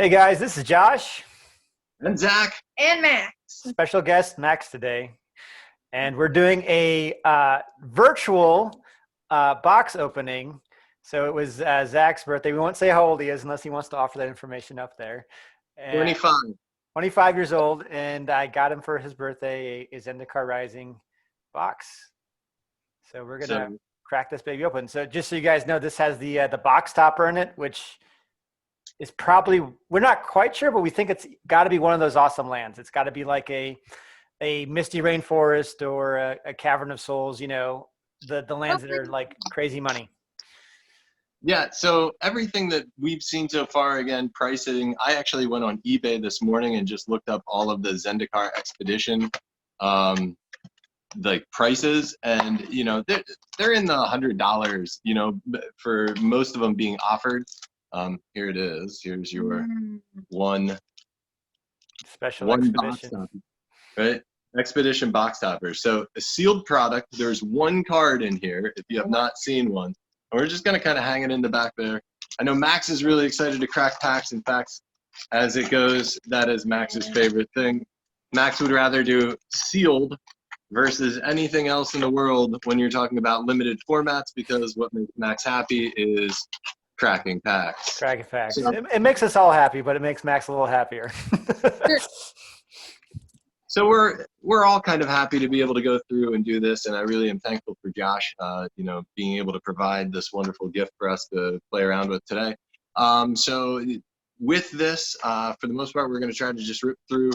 Hey guys, this is Josh. And Zach. And Max. Special guest Max today. And we're doing a virtual box opening. So it was Zach's birthday. We won't say how old he is unless he wants to offer that information up there. And 25. 25 years old, and I got him for his birthday a Zendikar Rising box. So we're gonna crack this baby open. So just so you guys know, this has the box topper in it, which is probably, we're not quite sure, but we think it's got to be one of those awesome lands. It's got to be like a misty rainforest or a cavern of souls. You know, the lands that are like crazy money. Yeah, so everything that we've seen so far, again, pricing, I actually went on eBay this morning and just looked up all of the Zendikar Expedition like prices, and you know, they're in the $100, you know, for most of them being offered. Here it is. Here's your one Expedition box topper, right? Expedition box topper. So a sealed product. There's one card in here if you have not seen one. And we're just going to kind of hang it in the back there. I know Max is really excited to crack packs. In fact, as it goes, that is Max's favorite thing. Max would rather do sealed versus anything else in the world when you're talking about limited formats, because what makes Max happy is cracking packs. Cracking packs. So, it makes us all happy, but it makes Max a little happier. So we're all kind of happy to be able to go through and do this, and I really am thankful for Josh, you know, being able to provide this wonderful gift for us to play around with today. So with this, for the most part, we're going to try to just rip through,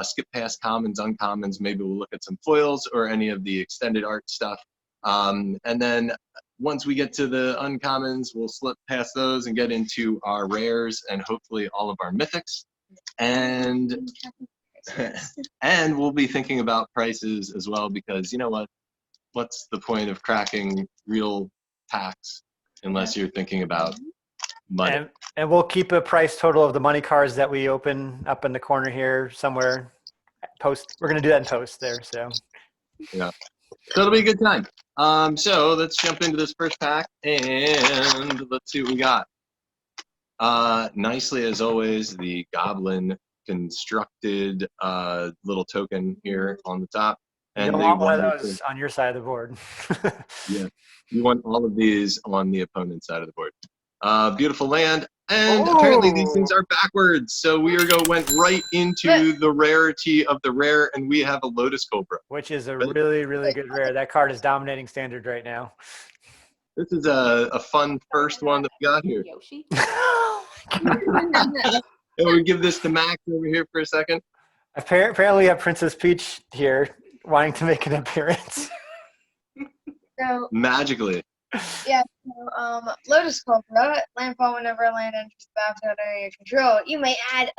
skip past commons, uncommons. Maybe we'll look at some foils or any of the extended art stuff, and then once we get to the uncommons, we'll slip past those and get into our rares and hopefully all of our mythics. And and we'll be thinking about prices as well, because you know what's the point of cracking real packs unless you're thinking about money. And we'll keep a price total of the money cards that we open up in the corner here somewhere. We're going to do that in post there. So yeah, so it'll be a good time. So let's jump into this first pack and let's see what we got. Nicely as always, the goblin constructed little token here on the top. And you don't want one of those on your side of the board. Yeah, you want all of these on the opponent's side of the board. Beautiful land, and apparently these things are backwards, so went right into the rarity of the rare, and we have a Lotus Cobra, which is a really, really good rare. That card is dominating standard right now. This is a fun first one that we got here. Yoshi. And we give this to Max over here for a second. Apparently, we have Princess Peach here wanting to make an appearance. So magically. Yeah. So, Lotus Cobra, landfall whenever a land enters the battlefield under your control. You may add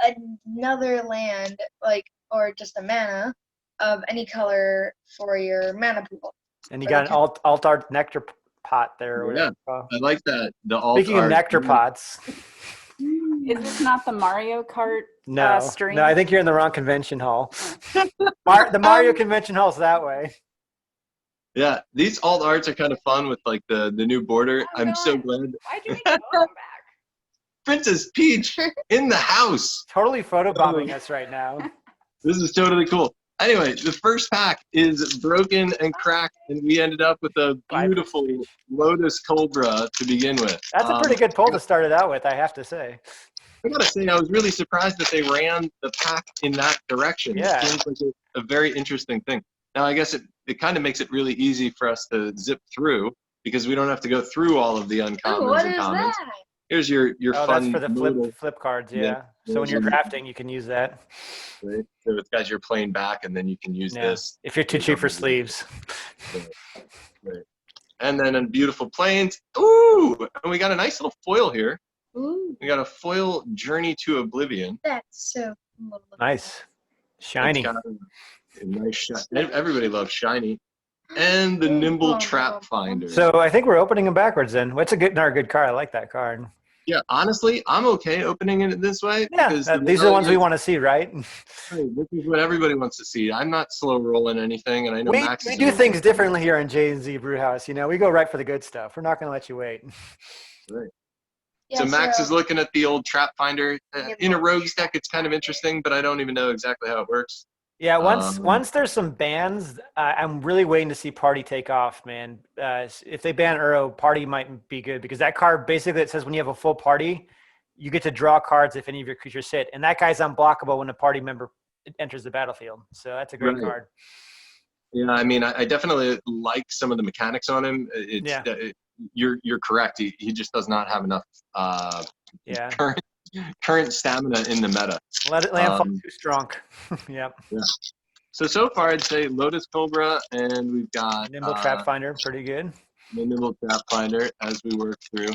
another land, or just a mana of any color for your mana pool. And you got an alt art nectar pot there. Yeah, I like that. Speaking of nectar pots. Is this not the Mario Kart stream? No, I think you're in the wrong convention hall. The Mario convention hall's that way. Yeah, these alt arts are kind of fun with like the new border. I'm so glad. Why'd you make a photo back? Princess Peach in the house. Totally photobombing us right now. This is totally cool. Anyway, the first pack is broken and cracked, and we ended up with a beautiful Lotus Cobra to begin with. That's a pretty good pull to start it out with, I have to say. I gotta say, I was really surprised that they ran the pack in that direction. Yeah. It seems like a very interesting thing. Now, I guess it kind of makes it really easy for us to zip through, because we don't have to go through all of the uncommons and commons. That? Here's your fun. That's for the flip cards, yeah. So when you're drafting, you can use that. Right. So it's guys you're playing back, and then you can use this. If you're too cheap for sleeves. Right. And then in beautiful planes. Ooh! And we got a nice little foil here. Ooh. We got a foil Journey to Oblivion. That's so cool. Nice. Shiny. A nice shiny. Everybody loves shiny. And the Nimble Trap Finder. So I think we're opening them backwards then. What's another good card? I like that card. Yeah, honestly, I'm okay opening it this way. Yeah, because these are the ones we want to see, right? Hey, this is what everybody wants to see. I'm not slow rolling anything, and I know Max we do things differently here in J&Z Brewhouse. You know, we go right for the good stuff. We're not going to let you wait. Right. Yeah, So Max is looking at the old trap finder. In a rogues deck, it's kind of interesting, but I don't even know exactly how it works. Yeah, once there's some bans, I'm really waiting to see Party take off, man. If they ban Uro, Party might be good because that card basically it says when you have a full party, you get to draw cards if any of your creatures hit, and that guy's unblockable when a party member enters the battlefield. So that's a great Right. card. Yeah, I mean, I definitely like some of the mechanics on him. You're correct. He just does not have enough Yeah, current stamina in the meta. let it landfall too strong. Yep. Yeah. So far, I'd say Lotus Cobra, and we've got Nimble Trap Finder, pretty good. the Nimble Trap Finder as we work through.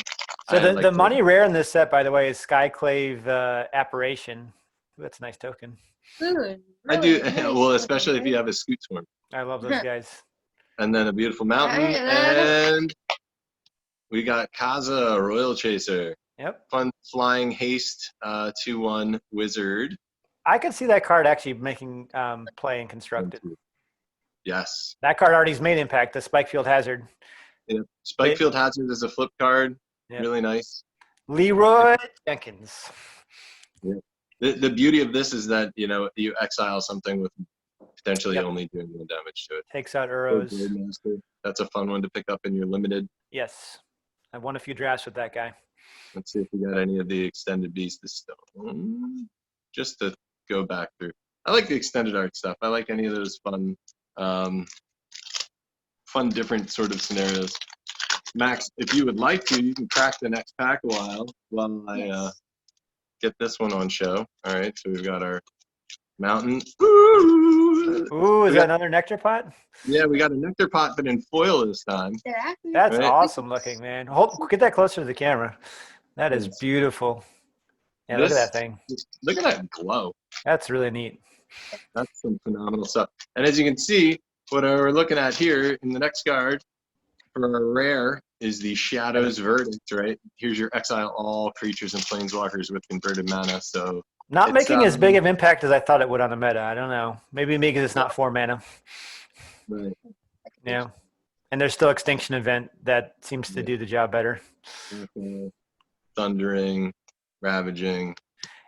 So the money rare in this set, by the way, is Skyclave Apparition. Ooh, that's a nice token. Good. I do Really nice. well, especially if you have a Scoot Swarm, I love those guys. and then a beautiful mountain, and we got Kaza Royal Chaser. Yep. Fun flying haste 2/1 wizard. I could see that card actually making play in Constructed. Yes. That card already's made impact, the Spikefield Hazard. Yeah. Spikefield Hazard is a flip card. Yeah. Really nice. Leroy Jenkins. Yeah. The beauty of this is that, you exile something with potentially only doing 1 damage to it. Takes out Uros. That's a fun one to pick up in your limited. Yes. I've won a few drafts with that guy. Let's see if we got any of the extended Beast of Stone. Just to go back through. I like the extended art stuff. I like any of those fun different sort of scenarios. Max, if you would like to, you can crack the next pack a while I get this one on show. All right, so we've got our mountain. Ooh, is that another nectar pot? Yeah, we got a nectar pot, but in foil this time. That's Right. awesome looking, man. Get that closer to the camera. That is beautiful. Yeah, look at that thing. Look at that glow. That's really neat. That's some phenomenal stuff. And as you can see, what we're looking at here in the next card for our rare is the Shadow's Verdict, right? Here's your exile all creatures and planeswalkers with converted mana. So not making as big of impact as I thought it would on the meta. I don't know. Maybe because it's not 4 mana. Right. Yeah. And there's still Extinction Event that seems to do the job better. Thundering, Ravaging.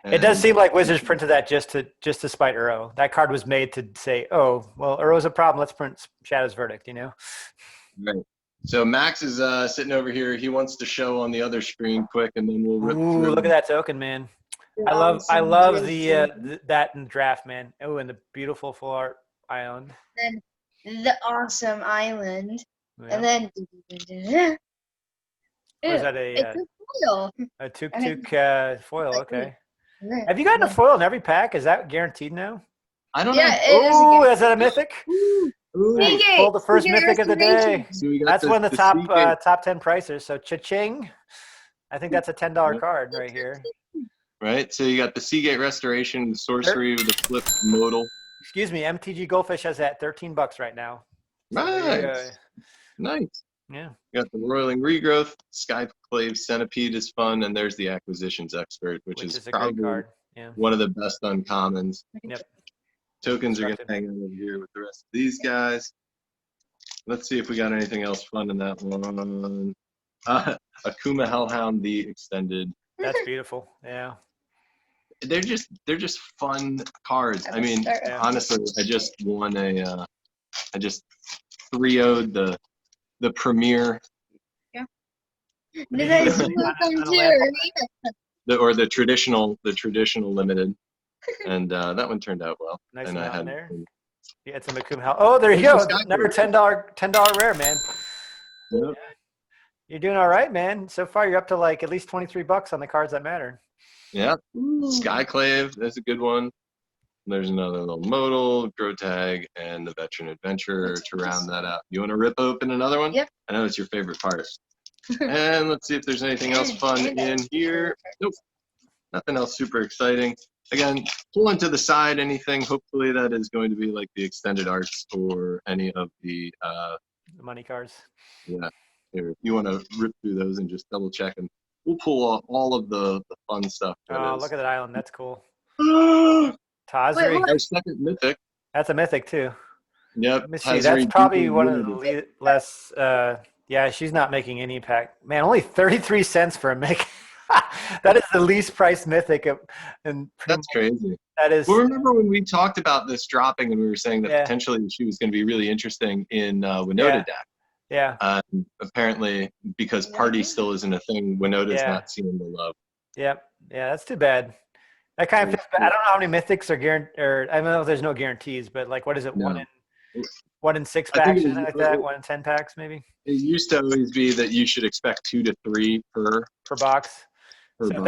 It does seem like Wizards printed that just to spite Uro. That card was made to say, oh, well, Uro's a problem. Let's print Shadow's Verdict, Right. So Max is sitting over here. He wants to show on the other screen quick, and then we'll rip Ooh, through. look at that token, man. I love that in the draft, man. Oh, and the beautiful full art island. Then the awesome island, Yeah. and then Or is that it's a foil. a tuk foil? Okay. Yeah. Have you gotten a foil in every pack? Is that guaranteed now? I don't Yeah, know. it is. Ooh, is that a mythic? Ooh. Seagate. Pull the first Seagate mythic of the day. Restoration. So we got That's one of the top Seagate. top 10 pricers. So cha-ching. I think that's a $10 card right here. Right. So you got the Seagate Restoration, the Sorcery with the flip modal. Excuse me, MTG Goldfish has that $13 right now. So there you go. Nice. Nice. Yeah. You got the Roiling Regrowth, Skyclave Centipede is fun, and there's the Acquisitions Expert, which is a great probably card. Yeah. one of the best uncommons. Yep. Tokens are going to hang out over here with the rest of these guys. Let's see if we got anything else fun in that one. Akuma Hellhound, the extended. That's beautiful. Yeah. They're just fun cards. I mean, honestly, I just won I just 3-0'd the premier. Did I see what I'm here? The traditional limited, and that one turned out well. Nice and I amount had there. Yeah, it's a Makum Hell. Oh, there you go. Another $10 rare, man. Yep. You're doing all right, man. So far, you're up to like at least $23 on the cards that matter. Yeah, Skyclave, that's a good one. There's another little modal, Grow Tag, and the Veteran Adventurer to round that out. You want to rip open another one? Yep. I know it's your favorite part. And let's see if there's anything else fun in here. Nope. Nothing else super exciting. Again, pulling to the side anything. Hopefully that is going to be like the extended arts or any of the money cards. Yeah. Here, if you want to rip through those and just double check, and we'll pull off all of the fun stuff. Oh, look at that island. That's cool. Tazri. Tazri. Second mythic. That's a mythic too. Yep. Let me see. That's probably one of the less. Yeah, she's not making any impact. Man, only 33 cents for a make. That is the least priced mythic, and pretty That's much crazy. that is. Well, remember when we talked about this dropping and we were saying that Yeah. potentially she was going to be really interesting in Winota Yeah. deck. Yeah. Apparently, because party still isn't a thing, Winota's Yeah. not seeing the love. Yep. Yeah, that's too bad. That kind of feels bad. I don't know how many mythics are guaranteed, or I don't know if there's no guarantees, but like, what is it? No. 1 in 6 I think packs, it, something like that. 1 in 10 packs, maybe it used to always be that you should expect 2 to 3 per box. So box.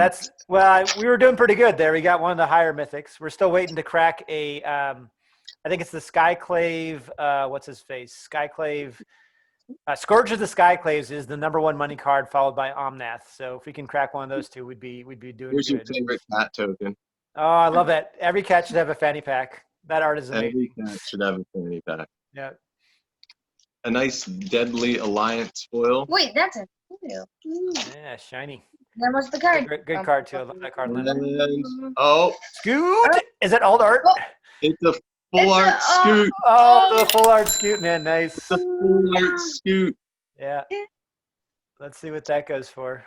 that's we were doing pretty good there. We got one of the higher mythics. We're still waiting to crack a. I think it's the Skyclave. What's his face? Skyclave. Scourge of the Skyclaves is the #1 money card, followed by Omnath. So if we can crack one of those two, we'd be doing Here's your good. favorite cat token. Oh, I love that. Every cat should have a fanny pack. That art is amazing. Every cat should have a fanny pack. Yeah. A nice Deadly Alliance foil. Wait, that's a foil. Yeah, shiny. That was the card. Good card too. I love that card. And, oh, Scoot! Is that alt art? Oh. it's a full art Scoot. Oh, the full art Scoot, man. Nice. It's a full art Scoot. Yeah. Let's see what that goes for.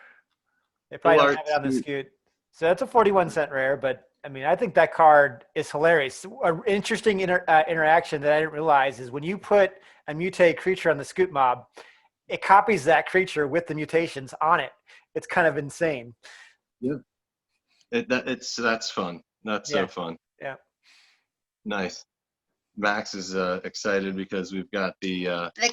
They probably Full don't art have it on the Scoot. Scoot. So that's a 41-cent rare, but I mean, I think that card is hilarious. An interesting interaction that I didn't realize is when you put a mutated creature on the Scoot mob, it copies that creature with the mutations on it. It's kind of insane. Yeah. That's fun. That's so fun. Yeah. Nice. Max is excited because we've got the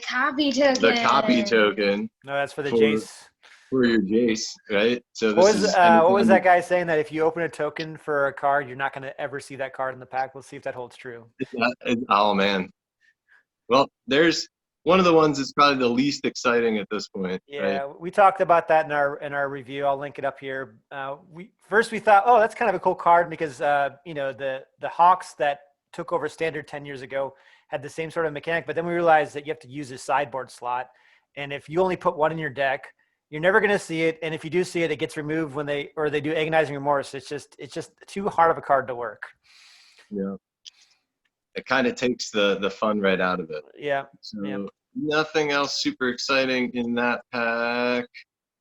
copy token. the copy token No, that's for the For- Jace. for your Jace, right? So What this was, is what was that guy saying, that if you open a token for a card, you're not going to ever see that card in the pack? We'll see if that holds true. Oh man. Well, there's one of the ones that's probably the least exciting at this point. Yeah, Right? we talked about that in our review. I'll link it up here. We thought, oh, that's kind of a cool card because the Hawks that took over Standard 10 years ago had the same sort of mechanic, but then we realized that you have to use a sideboard slot, and if you only put one in your deck, you're never going to see it, and if you do see it, it gets removed when they do Agonizing Remorse. It's just too hard of a card to work. Yeah. It kind of takes the fun right out of it. Yeah. So Yeah. nothing else super exciting in that pack.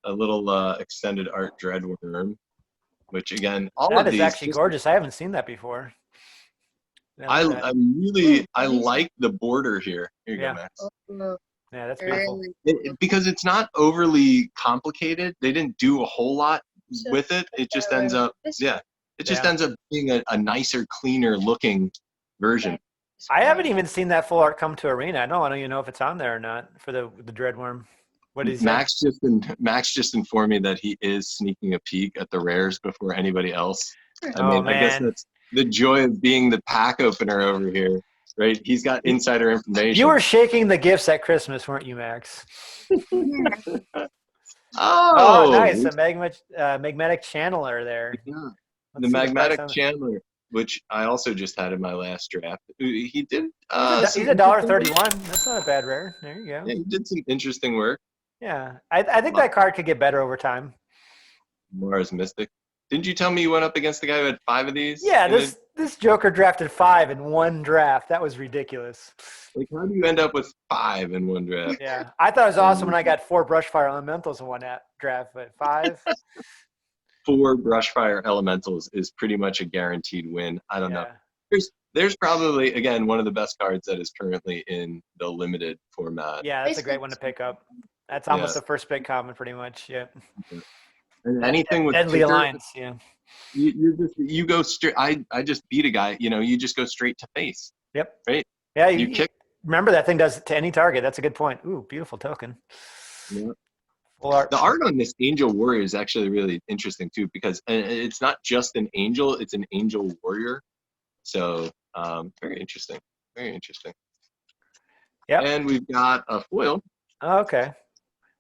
A little extended art Dreadworm, which again, all That of is these actually just- gorgeous. I haven't seen that before. I like the border here. Here you Yeah. go, Max. Yeah, that's beautiful. Because it's not overly complicated. They didn't do a whole lot with it. It just ends up, it just ends up being a nicer, cleaner looking version. I haven't even seen that full art come to Arena. I don't even know if it's on there or not for the Dreadworm. What is Max just informed me that he is sneaking a peek at the rares before anybody else. I guess that's the joy of being the pack opener over here, right? He's got insider information. You were shaking the gifts at Christmas, weren't you, Max? Oh, nice. A magmatic channeler there. Yeah. Let's The see what that's magmatic on. channeler, which I also just had in my last draft. He did. He's $1.31. That's not a bad rare. There you go. Yeah, he did some interesting work. Yeah, I think that card could get better over time. Mars Mystic. Didn't you tell me you went up against the guy who had 5 of these? Yeah, And this Joker drafted 5 in one draft. That was ridiculous. like, how do you end up with 5 in one draft? Yeah, I thought it was awesome when I got 4 Brushfire Elementals in one draft, but 5. 4 Brushfire Elementals is pretty much a guaranteed win. I don't know. There's probably, again, one of the best cards that is currently in the limited format. Yeah, that's a great one to pick up. That's almost the first big common, pretty much. Yeah. And anything with Deadly kicker, Alliance. Yeah. you go straight. I just beat a guy. You just go straight to face. Yep. Right. Yeah. You kick. Remember that thing does it to any target. That's a good point. Ooh, beautiful token. Yeah. Full art. The art on this Angel Warrior is actually really interesting too, because it's not just an angel; it's an Angel Warrior. So very interesting. Very interesting. Yeah. And we've got a foil. Oh, okay.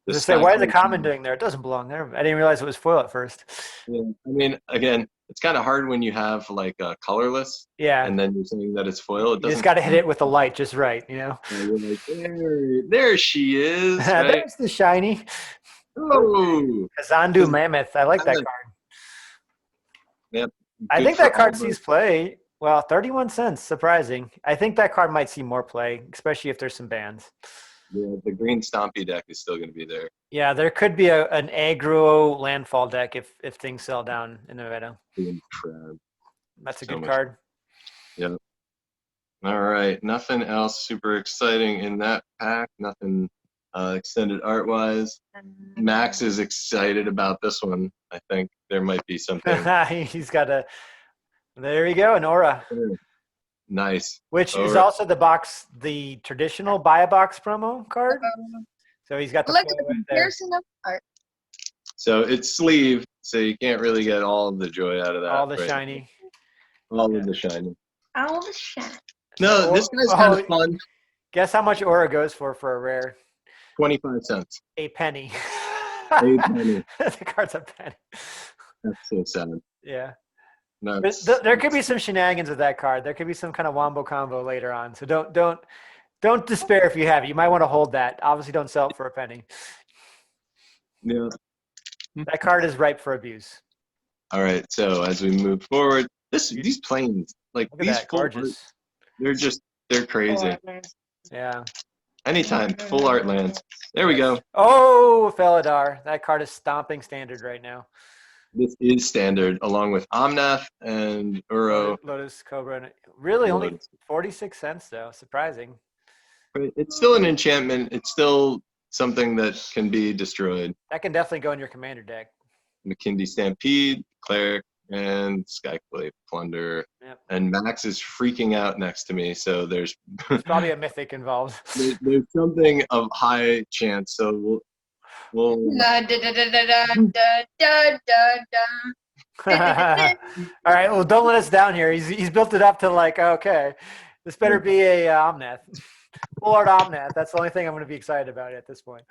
The Just say, why is the Skyclave common Channeler. doing there? It doesn't belong there. I didn't realize it was foil at first. Yeah. I mean, again, it's kind of hard when you have like a colorless, Yeah. and then you're saying that it's foil. It You doesn't. just got to hit it with the light just right, you know? You're like, there she is. Right? There's the shiny. Oh. Kazandu Mammoth. I like that card. Yep. I Good think for that card all sees those- play. Well, 31 cents. Surprising. I think that card might see more play, especially if there's some bans. The green Stompy deck is still going to be there. Yeah, there could be an aggro landfall deck if things sell down in the meta. Crab. That's a So good much. card. Yeah. All right. Nothing else super exciting in that pack. Nothing extended art wise. Max is excited about this one. I think there might be something. He's got a. There you go, an aura, Nice. which is Aura. also the traditional buy a box promo card. So he's got the Look at foil the right there. comparison of art. So it's sleeve, so you can't really get all of the joy out of that. All the right? shiny. All of the shiny. All the shine. No, this guy's kind of fun. Guess how much aura goes for a rare? 25 cents. A penny. A penny. The card's a penny. That's so sad. Yeah. No, But there could be some shenanigans with that card. There could be some kind of wombo combo later on. So don't despair if you have it. You might want to hold that. Obviously, don't sell it for a penny. Yeah. That card is ripe for abuse. All right. So as we move forward, these planes, like Look at these that, full art, gorgeous. they're crazy. Yeah. Anytime, full art lands. There we go. Oh, Felidar. That card is stomping standard right now. This is standard, along with Omnath and Uro. Lotus Cobra. And really only Lotus. 46 cents, though. Surprising. But it's still an enchantment. It's still something that can be destroyed. That can definitely go in your commander deck. McKindy Stampede, Cleric, and Skyclave Plunder. Yep. And Max is freaking out next to me, so there's There's probably a mythic involved. there's something of high chance. So we'll Da, da, da, da, da, da, da, da, da. All right. Well, don't let us down here. He's built it up to like, okay, this better be a Omnath. Full art Omnath. That's the only thing I'm going to be excited about at this point.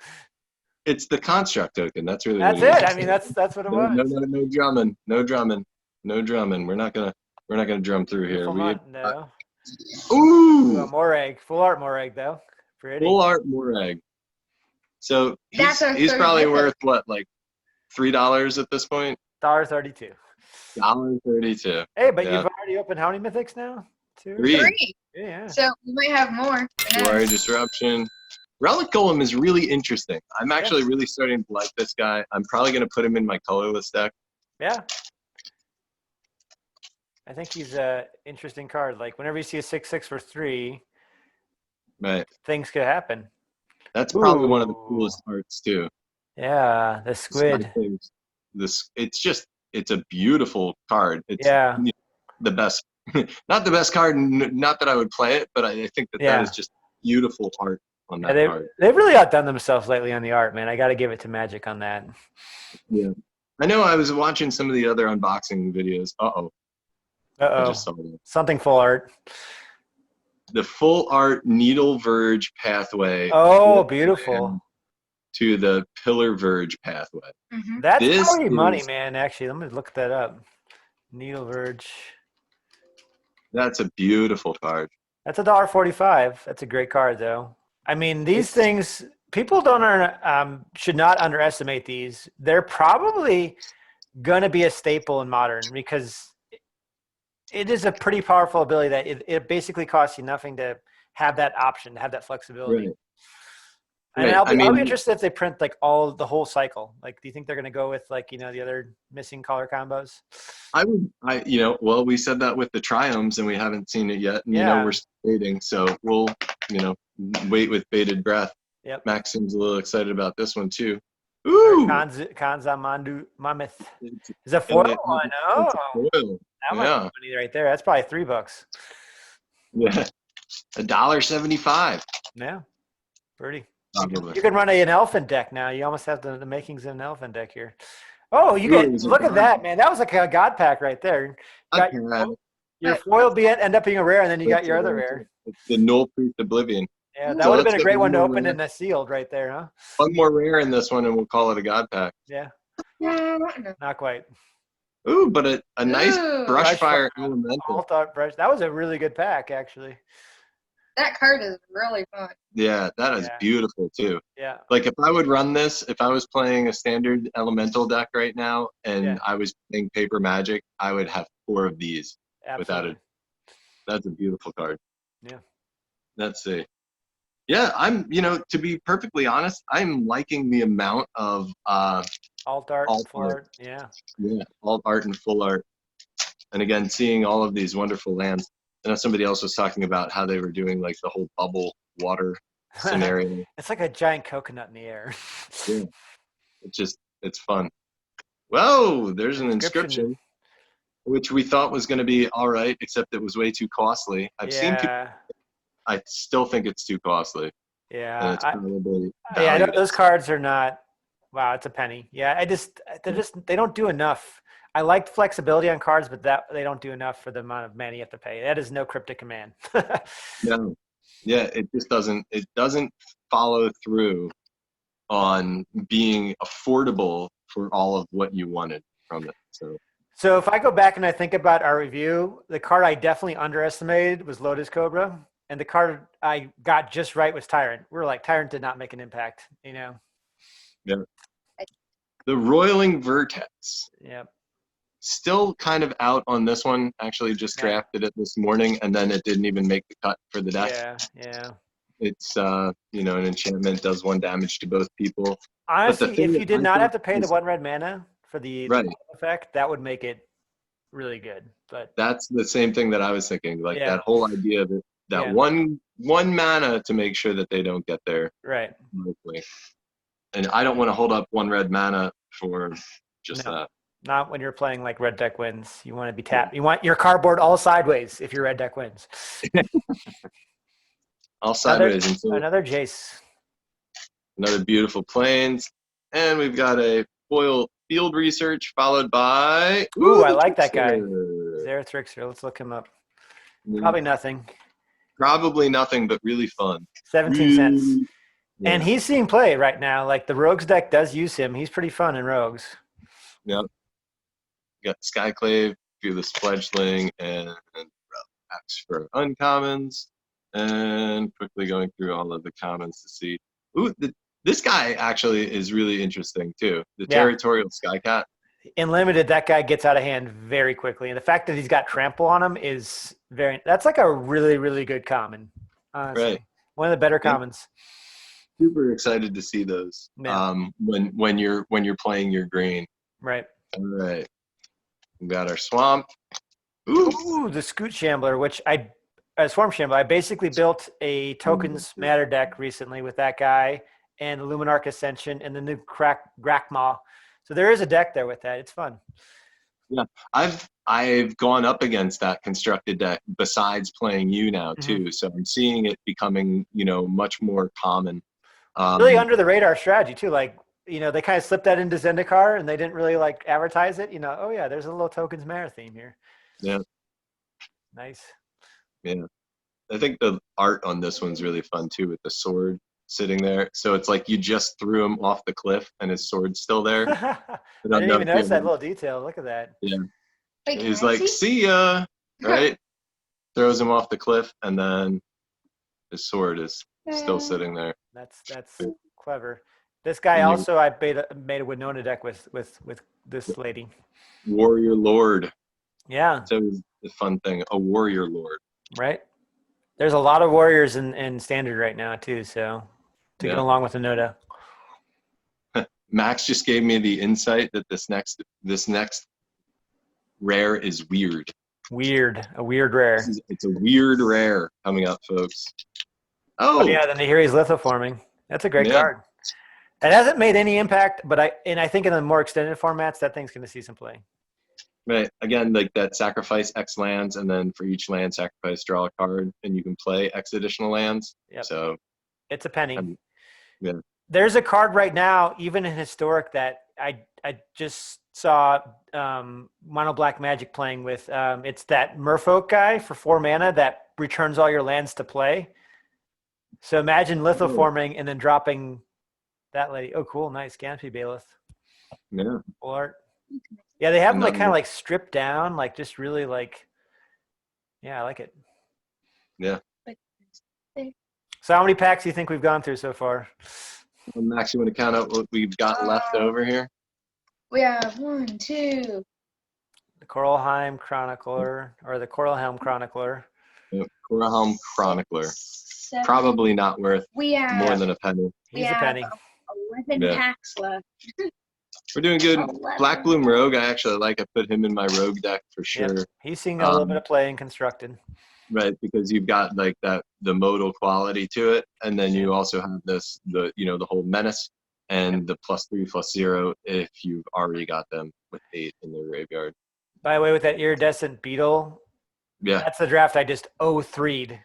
it's the construct token. That's really That's what it. is. I mean, that's what it No, was. no drumming. No drumming. No drumming. We're not gonna drum through here. No. Ooh, Morag. Full art Morag, though. Pretty. full art Morag. So That's our he's third probably mythic. worth what, like $3 at this point? $1.32. $1.32. Hey, but Yeah. you've already opened how many mythics now? 2? 3. 3. Yeah. So we might have more. Warrior Disruption. Relic Golem is really interesting. I'm actually really starting to like this guy. I'm probably going to put him in my colorless deck. Yeah. I think he's a interesting card. Like whenever you see a 6/6 for 3, Right. things could happen. That's probably one of the Ooh. coolest arts too. Yeah, the squid. It's a beautiful card. It's Yeah. the best, not the best card. Not that I would play it, but I think that Yeah. is just beautiful art on that Yeah, card. they've really outdone themselves lately on the art, man. I got to give it to Magic on that. Yeah. I know I was watching some of the other unboxing videos. I Uh-oh. just saw that. Something full art. The full art Needle Verge pathway. Oh, beautiful. To the Pillar Verge pathway. Mm-hmm. That's This probably money, is- man. Actually, let me look that up. Needle Verge. That's a beautiful card. That's $1.45. That's a great card, though. I mean, these things, people should not underestimate these. They're probably going to be a staple in Modern because it is a pretty powerful ability that it basically costs you nothing to have that option, to have that flexibility. Right. And Right. I'll be I mean- interested if they print like the whole cycle. Like, do you think they're going to go with like, the other missing color combos? Well, we said that with the Triomes and we haven't seen it yet. And, Yeah. we're still waiting. So we'll, wait with bated breath. Yep. Max seems a little excited about this one too. Ooh! Kanza Mammoth. It's- Is a foil it- one? it's Oh, a foil. that might Yeah. be money right there. That's probably $3. Yeah. $1.75. Yeah. Pretty. Probably. You can run an elfin deck now. You almost have the makings of an elfin deck here. Oh, you Ooh, get is it look at God? that, man. That was like a god pack right there. Got your foil end up being a rare, and then you got your other rare. It's the Null Priest Oblivion. Yeah, that So would have let's been a get great one to one open more in a sealed right there, huh? One more rare in this one, and we'll call it a God Pack. Yeah, No. not quite. Ooh, but a nice Ooh. Brushfire Elemental. Alt art brush. That was a really good pack, actually. That card is really fun. Yeah, that is Yeah. beautiful too. Yeah. Like if I would run this, if I was playing a standard elemental deck right now and Yeah. I was playing paper magic, I would have 4 of these. Absolutely. Without it. That's a beautiful card. Yeah. Let's see. Yeah, to be perfectly honest, I'm liking the amount of Alt art, alt full art. art. Yeah. Yeah, alt art and full art. And again, seeing all of these wonderful lands. I know somebody else was talking about how they were doing like the whole bubble water scenario. It's like a giant coconut in the air. Yeah, it's fun. Whoa, there's an inscription, which we thought was going to be all right, except it was way too costly. I've seen people. Yeah. I still think it's too costly. And Yeah. it's probably Yeah, I know valued. those cards are not. Wow, it's a penny. Yeah, they don't do enough. I like flexibility on cards, but that they don't do enough for the amount of money you have to pay. That is no cryptic command. No. Yeah, it doesn't follow through on being affordable for all of what you wanted from it. So if I go back and I think about our review, the card I definitely underestimated was Lotus Cobra, and the card I got just right was Tyrant. We were like, Tyrant did not make an impact, you know? Yeah. The Roiling Vertex. Yep. Still kind of out on this one. Actually just drafted it this morning, and then it didn't even make the cut for the deck. Yeah. It's an enchantment, does 1 damage to both people. Honestly, if you did not have to pay the 1 red mana for the effect, that would make it really good. But that's the same thing that I was thinking. Like that whole idea of that one mana to make sure that they don't get there. Right. Likely. And I don't want to hold up 1 red mana for just that. Not when you're playing like red deck wins. You want to be tapped. You want your cardboard all sideways if your red deck wins. All sideways. Another Jace. Another beautiful plains. And we've got a foil field research followed by... Ooh, I like that guy. Zeratrixer. Let's look him up. Probably nothing. Probably nothing, but really fun. 17 cents. Yeah. And he's seeing play right now. Like the Rogues deck does use him. He's pretty fun in Rogues. Yep. Got Skyclave, Fearless Fledgling, and Axe for uncommons. And quickly going through all of the commons to see. Ooh, this guy actually is really interesting too. The Territorial Skycat. In Limited, that guy gets out of hand very quickly. And the fact that he's got Trample on him is that's like a really, really good common. Honestly. Right. One of the better commons. Super excited to see those. When you're playing your green. Right. All right. We got our swamp. Ooh, the Scoot Shambler, which Swarm Shambler. I basically built a tokens matter deck recently with that guy and the Luminarch Ascension and the new Grakmaw. So there is a deck there with that. It's fun. Yeah, I've gone up against that constructed deck besides playing you now too. So I'm seeing it becoming much more common. Really under the radar strategy too. Like they kind of slipped that into Zendikar and they didn't really like advertise it. Oh yeah, there's a little tokens matter theme here. Yeah. Nice. Yeah, I think the art on this one's really fun too with the sword sitting there. So it's like you just threw him off the cliff and his sword's still there. I didn't even notice that little detail. Look at that. Yeah. Wait, he's like, see ya, right? Throws him off the cliff and then his sword is still sitting there. That's clever. This guy also I made a Winona deck with this lady. Warrior Lord. Yeah. So it's a fun thing. A Warrior Lord. Right. There's a lot of warriors in standard right now too, so to get along with the Noda. Max just gave me the insight that this next rare is weird. A weird rare. It's a weird rare coming up, folks. Oh yeah, then here he's lithoforming. That's a great card. It hasn't made any impact, but I think in the more extended formats, that thing's going to see some play. Right. Again, like that sacrifice X lands, and then for each land, sacrifice, draw a card, and you can play X additional lands. Yep. So it's a penny. Yeah. There's a card right now, even in Historic, that I just saw Mono Black Magic playing with. It's that Merfolk guy for 4 mana that returns all your lands to play. So imagine lithoforming and then dropping that lady. Oh, cool. Nice. Gansby Bailiff. Yeah. Full art. Yeah, they have them like kind of like stripped down, like just really like, yeah, I like it. Yeah. So how many packs do you think we've gone through so far? Max, you want to count out what we've got left over here? We have 1, 2. The Coralhelm Chronicler, or the Coralhelm Chronicler. Coralhelm Chronicler. 7. probably not worth We have more than a penny. we He's a have penny. 11 Yeah. packs left. We're doing good. 11. Black Bloom Rogue, I actually like. I put him in my Rogue deck for sure. Yep. He's seeing a little bit of play in Constructed. Right, because you've got like the modal quality to it, and then you also have the whole menace and the +3/+0 if you've already got them with 8 in the graveyard. By the way, with that iridescent beetle, Yeah, that's the draft I just 0-3'd.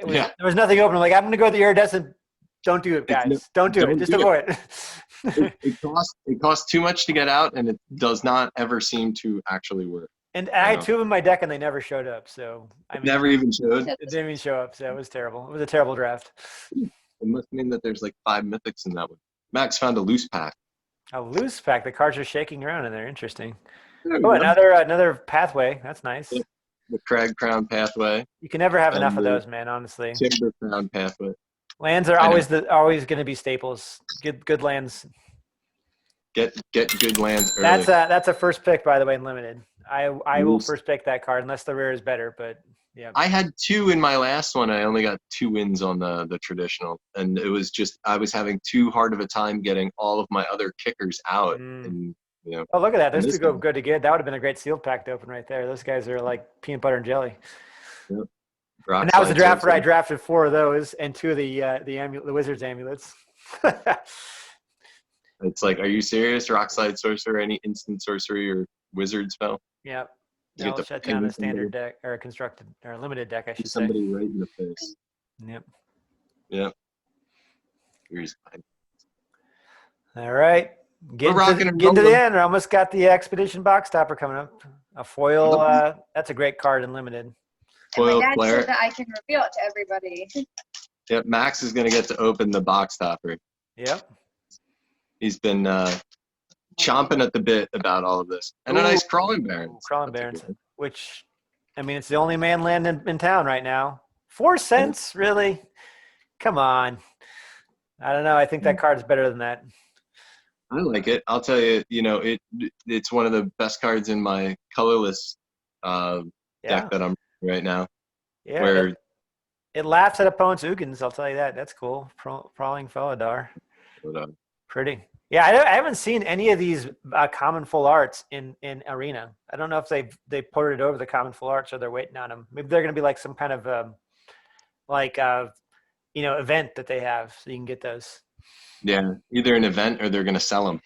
Yeah. There was nothing open. I'm like, I'm going to go with the iridescent. Don't do it, guys. Don't do it. Just avoid it. it costs too much to get out, and it does not ever seem to actually work. And I had 2 in my deck, and they never showed up. So I mean, Never even showed. it didn't even show up. So it was terrible. It was a terrible draft. It must mean that there's like 5 mythics in that one. Max found a loose pack. A loose pack. The cards are shaking around, and they're interesting. There we Oh, go. another pathway. That's nice. Yeah. The Crag Crown Pathway, You can never have enough of And the- those, man. Honestly, Timber Crown Pathway. lands are I know. always going to be staples. Good lands. Get good lands early. That's a first pick, by the way, in limited. I will Loose. first pick that card unless the rare is better. But yeah, I had 2 in my last one. I only got 2 wins on the traditional, and it was just I was having too hard of a time getting all of my other kickers out, and oh, look at that. Those this two go one. good to get. That would have been a great sealed pack to open right there. Those guys are like peanut butter and jelly. Rock And that was the Slide draft where I Sorcerer. drafted 4 of those and 2 of the Wizards amulets. It's like, are you serious? Rock Slide Sorcerer, any instant sorcery or wizard spell? Yeah. You get I'll to shut ping down a somebody. standard deck or a constructed or a limited deck, I Hit should say. somebody right in the face. Yep. Yep. Here's All right. Getting rocking and to the rolling. end. I almost got the Expedition box topper coming up. A foil. That's a great card in limited. And Foil my dad player. said that I can reveal it to everybody. Yep, Max is going to get to open the box topper. Yep. He's been chomping at the bit about all of this. And a nice Crawling Barons. Crawling That's a Barons, good one. which, I mean, it's the only man land in town right now. 4 cents? Really? Come on. I don't know. I think that card's better than that. I like it. I'll tell you, it's one of the best cards in my colorless Yeah. deck that I'm right now. Yeah. Where It laughs at opponents' Ugins, I'll tell you that. That's cool. Prowling Felidar. Pretty. Yeah, I haven't seen any of these common full arts in Arena. I don't know if they ported it over the common full arts or they're waiting on them. Maybe they're going to be like some kind of event that they have, so you can get those. yeah, either an event or they're going to sell them.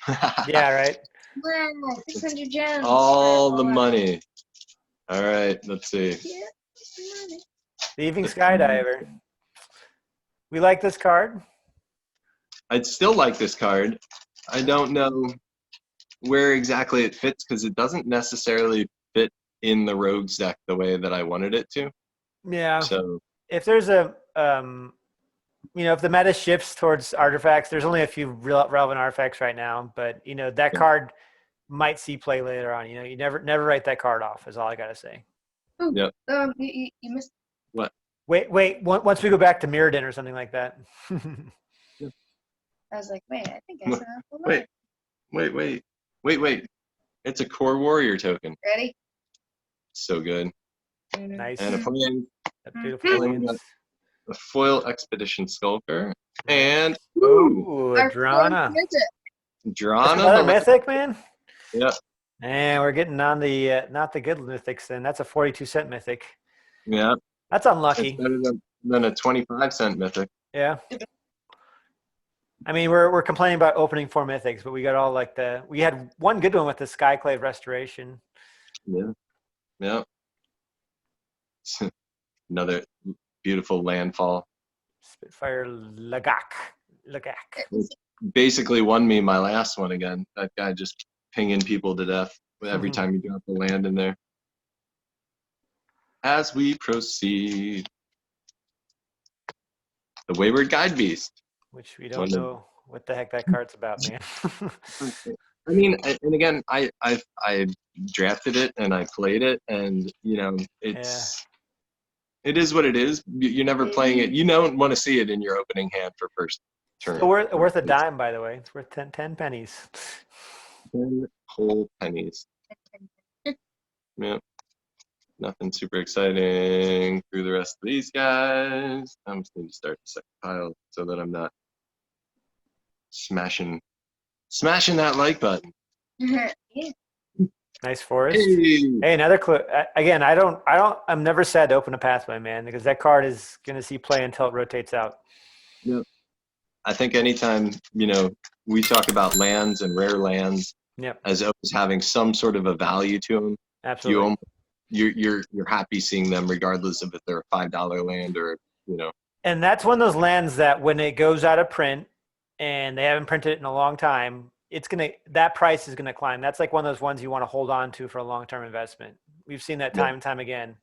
Yeah, right. Wow, 600 gems. All the money. All right, let's see. Yeah, money. Thieving Skydiver. We like this card. I'd still like this card. I don't know where exactly it fits because it doesn't necessarily fit in the Rogues deck the way that I wanted it to. Yeah. So If there's a if the meta shifts towards artifacts, there's only a few relevant artifacts right now, but that card might see play later on. You never write that card off. Is all I gotta say. Ooh, Yep. You missed. Wait. Once we go back to Mirrodin or something like that. I was like, wait, I think I said that. wait. It's a Core Warrior token. Ready? So good. Nice. And a plane, That beautiful lands. a foil Expedition Skulker, and Ooh, a Our Drana. fourth visit. Drana. Another the- mythic, man. Yep. And we're getting on the not the good mythics then. That's a 42-cent mythic. Yeah. That's It's unlucky. better than a 25-cent mythic. Yeah. I mean, we're complaining about opening 4 mythics, but we got all we had one good one with the Skyclave Restoration. Yeah. Yeah. Another beautiful landfall. Spitfire Lagak. Basically won me my last one again. That guy just pinging people to death every time you drop the land in there. As we proceed, the Wayward Guide Beast. Which we don't know what the heck that card's about, man. I mean, and again, I drafted it and I played it, and it is what it is. You're never playing it. You don't want to see it in your opening hand for first turn. So worth a dime, by the way. It's worth 10 pennies. 10 whole pennies. Yeah. Nothing super exciting through the rest of these guys. I'm just going to start the second pile so that I'm not smashing that like button. Yeah. Nice forest. Hey. Hey, another clue. Again, I'm never sad to open a pathway, man, because that card is going to see play until it rotates out. Yep. I think anytime, we talk about lands and rare lands Yep. as always having some sort of a value to them, Absolutely. you're happy seeing them regardless of if they're a $5 land or, And that's one of those lands that when it goes out of print and they haven't printed it in a long time, that price is gonna climb. That's like one of those ones you want to hold on to for a long-term investment. We've seen that time and time again.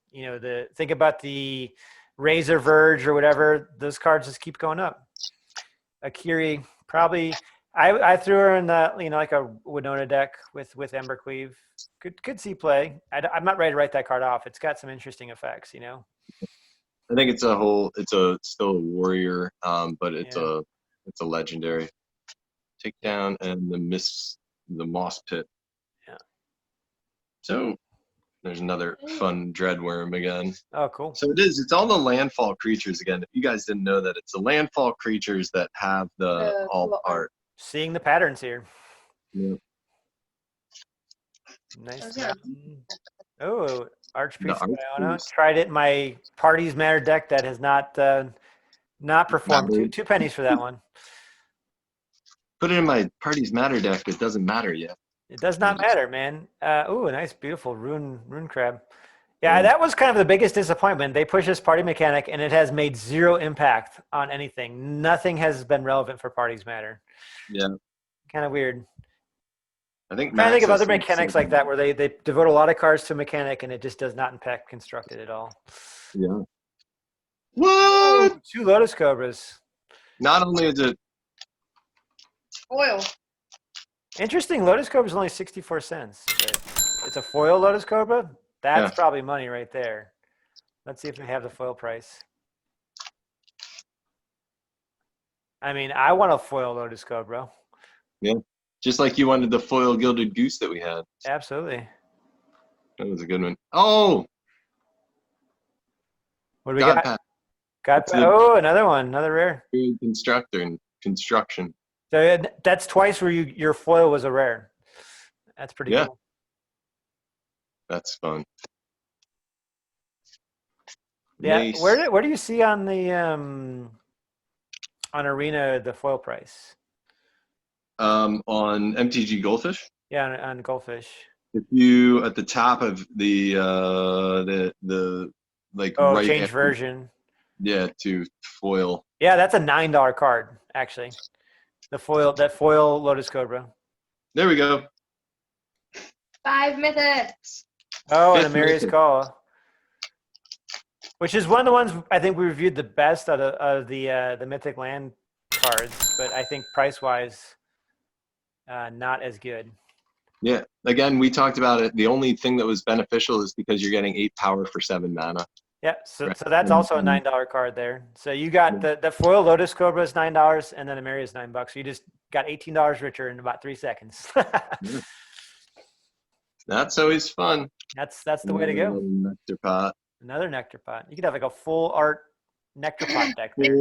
Think about the Razor Verge or whatever, those cards just keep going up. Akiri, probably I threw her in the like a Winona deck with Embercleave. Could see play. I'm not ready to write that card off. It's got some interesting effects, I think it's still a warrior, but it's a legendary takedown and the moss pit. Yeah. So there's another fun dreadworm again. Oh, cool. So it's all the landfall creatures again. If you guys didn't know that, it's the landfall creatures that have the alt art. Seeing the patterns here. Yeah. Nice. Oh, Archpriest of Iona. Tried it in my Parties Matter deck that has not performed. Two pennies for that one. Put it in my Parties Matter deck. It doesn't matter yet. It does not matter, man. A nice, beautiful rune crab. Yeah, that was kind of the biggest disappointment. They pushed this party mechanic, and it has made zero impact on anything. Nothing has been relevant for Parties Matter. Yeah. Kind of weird. I think of other mechanics like that where they devote a lot of cards to a mechanic, and it just does not impact Constructed at all. Yeah. What? Ooh, 2 Lotus Cobras. Not only is it Foil. Interesting. Lotus Cobra is only 64 cents. But it's a foil Lotus Cobra. That's probably money right there. Let's see if we have the foil price. I mean, I want a foil Lotus Cobra. Yeah. Just like you wanted the foil Gilded Goose that we had. Absolutely. That was a good one. Oh! What do we got? Oh, another one. Another rare. Construction. So that's twice where your foil was a rare. That's pretty cool. That's fun. Yeah. Nice. Where do you see on the on Arena the foil price? On MTG Goldfish? Yeah, on Goldfish. If you at the top of the like right change version. Yeah, to foil. Yeah, that's a $9 card, actually. That foil Lotus Cobra. There we go. 5 mythics. Oh, and Amaria's Call. Which is one of the ones I think we reviewed the best out of the Mythic Land cards, but I think price-wise, not as good. Yeah. Again, we talked about it. The only thing that was beneficial is because you're getting 8 power for 7 mana. Yeah, so that's also a $9 card there. So you got the foil Lotus Cobra is $9, and then Amaria's $9. So you just got $18 richer in about 3 seconds. That's always fun. That's the way to go. Nectar pot. Another Nectar Pot. You could have like a full art Nectar Pot deck there.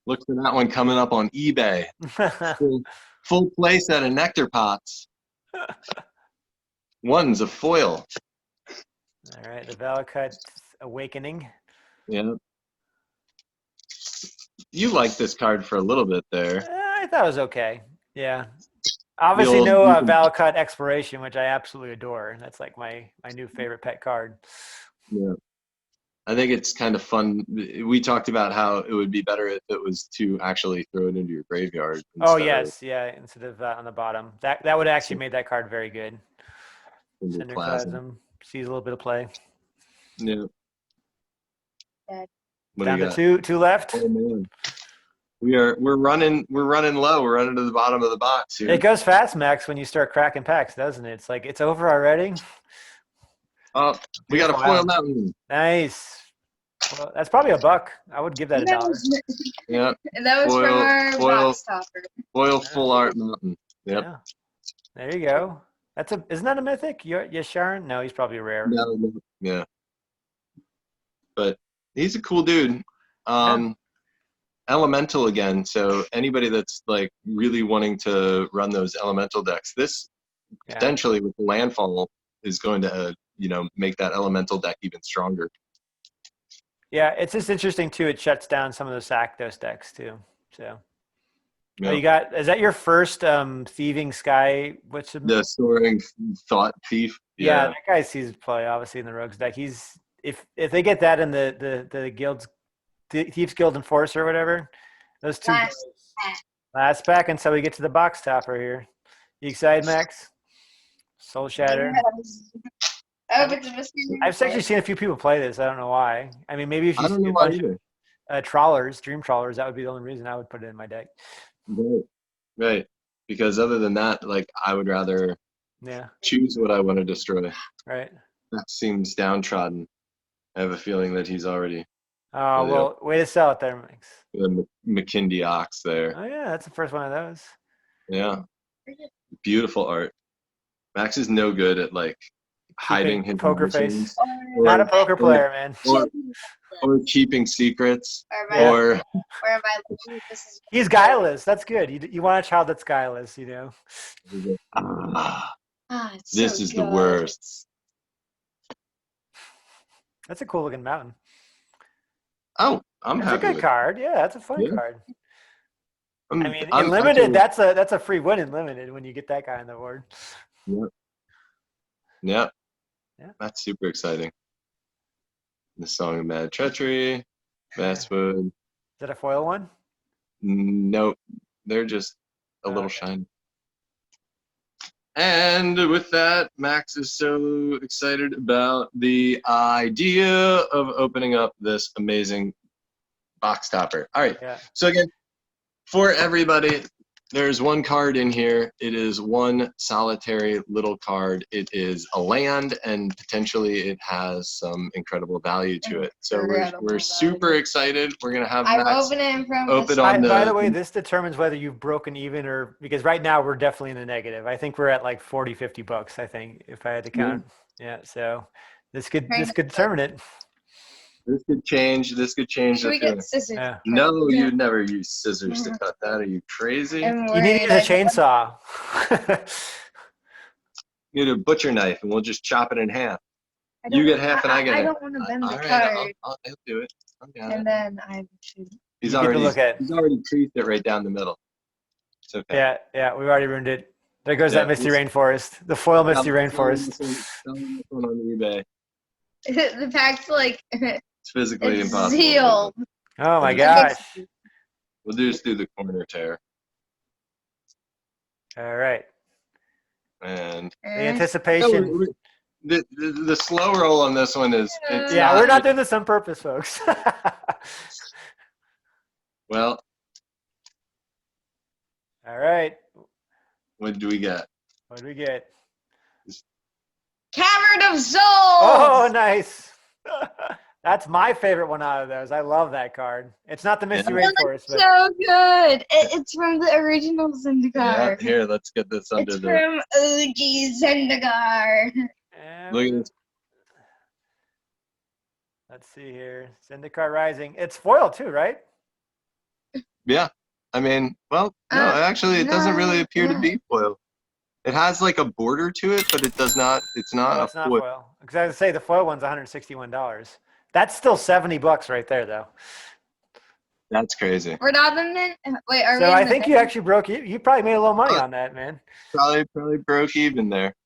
Look for that one coming up on eBay. Full play set of Nectar Pots. One's a foil. All right, the Valakut Awakening. Yeah. You liked this card for a little bit there. I thought it was okay. Yeah. Obviously, no Valakut Exploration, which I absolutely adore. That's like my new favorite pet card. Yeah. I think it's kind of fun. We talked about how it would be better if it was to actually throw it into your graveyard. Oh, yes. Yeah, instead of on the bottom. That would actually make that card very good. Cinderclasm. Sees a little bit of play. Yeah. Down to two left. Oh, man. We're running low. We're running to the bottom of the box here. It goes fast, Max, when you start cracking packs, doesn't it? It's like it's over already. Oh, we got a foil mountain. Nice. Well, that's probably $1. I would give that $1. Yeah. And that was from our box topper. Foil full art mountain. Yep. Yeah. There you go. Isn't that a mythic? Yasharon? No, he's probably rare. No, yeah. But he's a cool dude. Elemental again. So anybody that's like really wanting to run those elemental decks, this potentially with the landfall is going to make that elemental deck even stronger. Yeah, it's just interesting too. It shuts down some of the Rakdos decks too. So. Yeah. Oh, is that your first thieving sky? What's the soaring thought thief? Yeah, that guy sees play obviously in the Rogues deck. He's if they get that in the guilds, Thieves Guild Enforcer or whatever, those two last pack, and so we get to the box topper here. You excited, Max? Soul Shatter. I've actually seen a few people play this. I don't know why. I mean, maybe if you see a bunch of trawlers, dream trawlers, that would be the only reason I would put it in my deck. Right. Because other than that, like I would rather choose what I want to destroy. Right. That seems downtrodden. I have a feeling that he's already. Oh, well, way to sell it there, Max. The McKindy Ox there. Oh, yeah, that's the first one of those. Yeah. Beautiful art. Max is no good at like hiding his poker face. Not a poker player, man. Or keeping secrets. He's guileless. That's good. You want a child that's guileless, This is the worst. That's a cool looking mountain. Oh, I'm happy. That's a good card. Yeah, that's a fun card. I mean, I'm in limited, that's a free win in limited when you get that guy on the board. Yeah. That's super exciting. The Song of Mad Treachery, Basswood. Is that a foil one? Nope. They're just a little shiny. And with that, Max is so excited about the idea of opening up this amazing box topper. All right. Yeah. So again, for everybody, there's one card in here. It is one solitary little card. It is a land, and potentially it has some incredible value to it. So we're super excited. We're gonna have Max open it in front of By the way, this determines whether you've broken even or because right now we're definitely in the negative. I think we're at like $40-$50. I think if I had to count. Yeah. So this could determine it. This could change. Should we get scissors? Yeah. No, you'd never use scissors to cut that. Are you crazy? You need to use a chainsaw. You need a butcher knife, and we'll just chop it in half. You get half, and I get half. I don't want to bend the card. Right, I'll do it. And then I should. He's already creased it right down the middle. It's okay. Yeah, we've already ruined it. There goes that Misty Rainforest, the foil Misty Rainforest. Selling this one on eBay. The pack's like. It's physically impossible. Sealed. Oh my gosh. We'll just do the corner tear. All right. And the anticipation. The slow roll on this one is. We're not doing this on purpose, folks. Well. All right. What do we get? Cavern of Souls. Oh, nice. That's my favorite one out of those. I love that card. It's not the Misty Rainforest. But so good. It's from the original Zendikar. Yeah, here, let's get this under It's from OG Zendikar. Look at this. Let's see here. Zendikar Rising. It's foil too, right? Yeah. I mean, well, no, actually, it doesn't really appear to be foil. It has like a border to it, but it does not. It's not foil. Because I would say the foil one's $161. That's still $70 right there, though. That's crazy. We're not in it. Wait, are we? So I think you actually broke. You probably made a little money on that, man. Probably broke even there.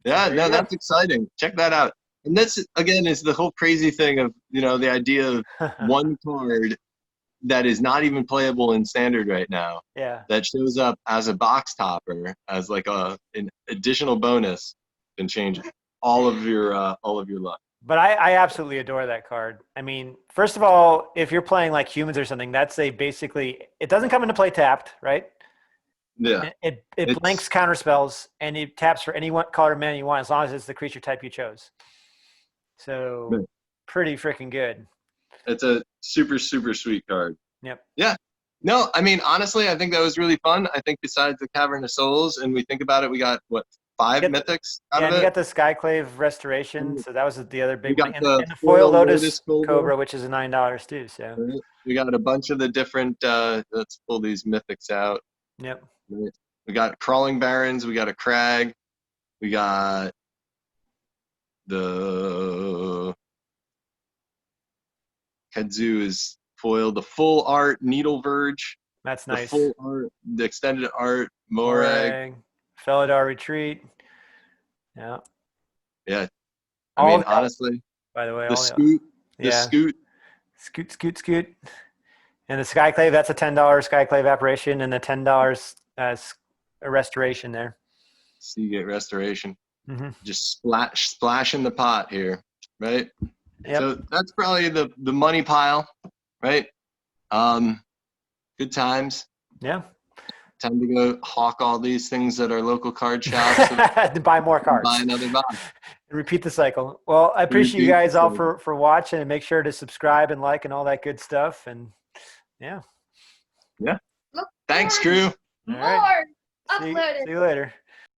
Yeah, no, that's exciting. Check that out. And this again is the whole crazy thing of the idea of one card that is not even playable in standard right now. Yeah. That shows up as a box topper as like an additional bonus and change all of your luck. But I absolutely adore that card. I mean, first of all, if you're playing like humans or something, that's basically it doesn't come into play tapped, right? Yeah. It blanks counter spells and it taps for any color mana you want as long as it's the creature type you chose. So pretty freaking good. It's a super, super sweet card. Yep. Yeah. No, I mean, honestly, I think that was really fun. I think besides the Cavern of Souls, and we think about it, we got, what, 5 Get- mythics out Yeah, of and you it? got the Skyclave Restoration, so that was the other We big one. got the And the Foil Lotus Lotus Cobra, which is a $9 too. So, Right. We got a bunch of the different, let's pull these mythics out. yep. Right. We got Crawling Barrens, we got a Crag, we got the Kudzu is foiled, the full art Needle Verge, That's the nice. full art, the extended art Morag. Felidar Retreat. Yeah. Yeah, I All mean, the, honestly, by the way, the all Scoot, the yeah. Scoot. Scoot. And the Skyclave, that's a $10 Skyclave apparition and the $10 a restoration there. Seagate Restoration. Mm-hmm. Just splash in the pot here, right? Yep. So that's probably the money pile, right? Good times. Yeah. Time to go hawk all these things at our local card shops To buy more and cards. buy another box. And repeat the cycle. Well, I appreciate you Repeat guys the all cycle. for watching, and make sure to subscribe and like and all that good stuff. And yeah. Yeah. Look Thanks, forward Drew. to All right. More See uploaded. you later.